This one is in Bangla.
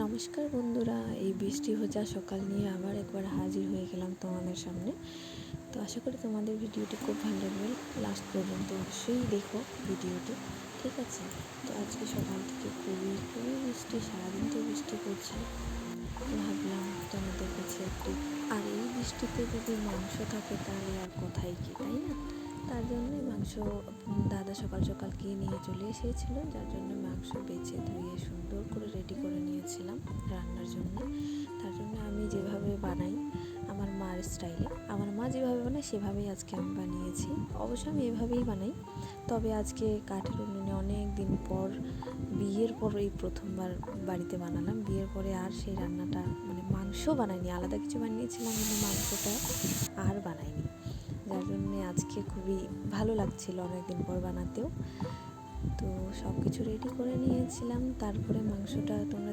নমস্কার বন্ধুরা, এই বৃষ্টি ভেজা সকাল নিয়ে আবার একবার হাজির হয়ে গেলাম তোমাদের সামনে। তো আশা করি তোমাদের ভিডিওটি খুব ভালো লাগবে, লাস্ট পর্যন্ত অবশ্যই দেখো ভিডিওটি, ঠিক আছে? তো আজকে সকাল থেকে খুবই খুবই বৃষ্টি, সারাদিন তো বৃষ্টি পড়ছে। তো ভাবলাম তোমাদের কাছে একটু, আর এই বৃষ্টিতে যদি মাংস থাকে তাহলে আর কথাই কি, তাই না? তার জন্যই মাংস দাদা সকাল সকাল গিয়ে নিয়ে চলে এসেছিলো, যার জন্য মাংস বেছে ধুয়ে সুন্দর করে রেডি করে নিয়েছিলাম রান্নার জন্য। তার জন্য আমি যেভাবে বানাই আমার মার স্টাইলে, আমার মা যেভাবে বানায় সেভাবেই আজকে আমি বানিয়েছি। অবশ্য আমি এভাবেই বানাই, তবে আজকে কাঠের উনুনে অনেক দিন পর, বিয়ের পর এই প্রথমবার বাড়িতে বানালাম। বিয়ের পরে আর সেই রান্নাটা মানে মাংস বানাইনি, আলাদা কিছু বানিয়েছিলাম কিন্তু মাংসটা আর বানাইনি, যার জন্যে আজকে খুবই ভালো লাগছিল অনেকদিন পর বানাতেও। তো সব কিছু রেডি করে নিয়েছিলাম, তারপরে মাংসটা তোমরা